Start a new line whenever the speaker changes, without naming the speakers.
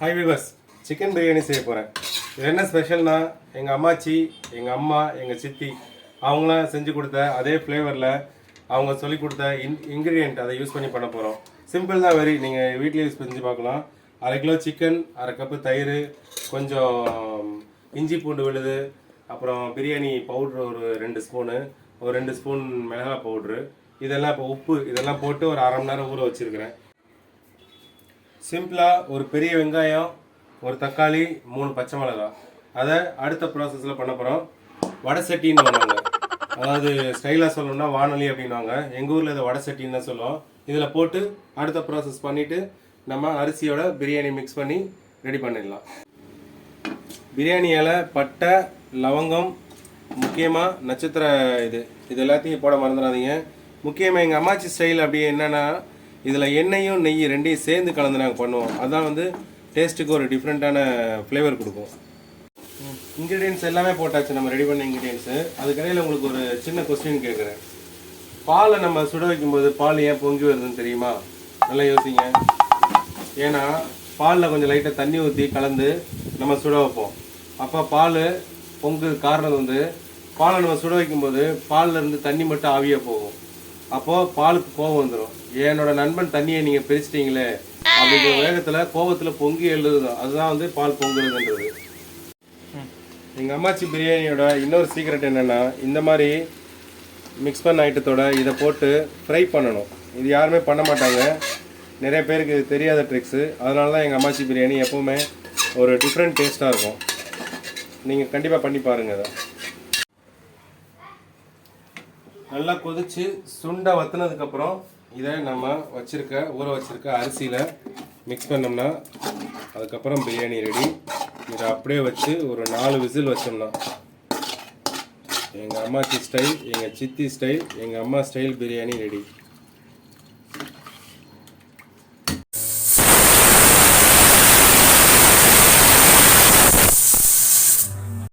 Hi viewers, chicken biryani செய்ய போகிறேன். இது என்ன ஸ்பெஷல்னா, எங்கள் அம்மாச்சி, எங்கள் அம்மா, எங்கள் சித்தி அவங்களாம் செஞ்சு கொடுத்த அதே ஃப்ளேவரில் அவங்க சொல்லி கொடுத்த இன்க்ரீடியன்ட் அதை யூஸ் பண்ணி பண்ண போகிறோம். சிம்பிள் தான், வெரி. நீங்கள் வீட்டில் யூஸ் செஞ்சு பார்க்கலாம். 1/2 கிலோ சிக்கன், 1/2 கப்பு தயிர், கொஞ்சம் இஞ்சி பூண்டு விழுது, அப்புறம் பிரியாணி பவுட்ரு ஒரு 2 ஸ்பூனு, ஒரு 2 ஸ்பூன் மிளகாய் பவுட்ரு, இதெல்லாம் இப்போ உப்பு இதெல்லாம் போட்டு ஒரு 1/2 மணி நேரம் ஊற வச்சுருக்கிறேன். சிம்பிளாக ஒரு பெரிய வெங்காயம், ஒரு தக்காளி, 3 பச்சை மிளகாய், அதை அடுத்த ப்ராசஸில் பண்ண போகிறோம். வடை சட்டின்னு பண்ணுவாங்க, அதாவது ஸ்டைலாக சொல்லணும்னா வானொலி அப்படின்வாங்க. எங்கள் ஊரில் இதை வடை சட்டின்னு தான் சொல்லுவோம். இதில் போட்டு அடுத்த ப்ராசஸ் பண்ணிவிட்டு நம்ம அரிசியோட பிரியாணி மிக்ஸ் பண்ணி ரெடி பண்ணிடலாம். பிரியாணி இலை, பட்டை, லவங்கம், முக்கியமாக நட்சத்திர இது எல்லாத்தையும் போட மறந்துடாதீங்க. முக்கியமாக எங்கள் அம்மாச்சி ஸ்டைல் அப்படி என்னென்னா, இதில் எண்ணெயும் நெய் ரெண்டையும் சேர்ந்து கலந்து நாங்கள் பண்ணுவோம். அதுதான் டேஸ்ட்டுக்கு ஒரு டிஃப்ரெண்ட்டான ஃப்ளேவர் கொடுக்கும். இன்க்ரீடியன்ஸ் எல்லாமே போட்டாச்சு, நம்ம ரெடி பண்ண இன்க்ரீடியன்ஸு. அதுக்கடையில் உங்களுக்கு ஒரு சின்ன கொஸ்டின் கேட்குறேன். பாலை நம்ம சுட வைக்கும்போது பால் ஏன் பொங்கி வருதுன்னு தெரியுமா? நல்லா யோசிங்க. ஏன்னா பாலில் கொஞ்சம் லைட்டாக தண்ணி ஊற்றி கலந்து நம்ம சுட வைப்போம். அப்போ பால் பொங்கு காரணம் பாலை நம்ம சுட வைக்கும்போது பாலில் இருந்து தண்ணி மட்டும் ஆவியாக போகும். அப்போது பாலுக்கு கோவம் வந்துடும். என்னோட நண்பன் தண்ணியை நீங்கள் பிரிச்சிட்டிங்களே அப்படிங்கிற வேகத்தில் கோவத்தில் பொங்கி எழுதுதான். அதுதான் பால் பொங்குறதுன்றது. எங்கள் அம்மாச்சி பிரியாணியோட இன்னொரு சீக்ரெட் என்னென்னா, இந்த மாதிரி மிக்ஸ் பண்ண ஐட்டத்தோட இதை போட்டு ஃப்ரை பண்ணணும். இது யாருமே பண்ண மாட்டாங்க, நிறைய பேருக்கு இது தெரியாத ட்ரிக்ஸு. அதனால தான் எங்கள் அம்மாச்சி பிரியாணி எப்போவுமே ஒரு டிஃப்ரெண்ட் டேஸ்ட்டாக இருக்கும். நீங்கள் கண்டிப்பாக பண்ணி பாருங்கள். அதை நல்லா கொதித்து சுண்டை வற்றினதுக்கப்புறம் இதை நம்ம ஊற வச்சுருக்க அரிசியில் மிக்ஸ் பண்ணோம்னா அதுக்கப்புறம் பிரியாணி ரெடி. இதை அப்படியே வச்சு ஒரு 4 விசில் வச்சோம்னா எங்கள் அம்மாச்சி ஸ்டைல், எங்கள் சித்தி ஸ்டைல், எங்கள் அம்மா ஸ்டைல் பிரியாணி ரெடி.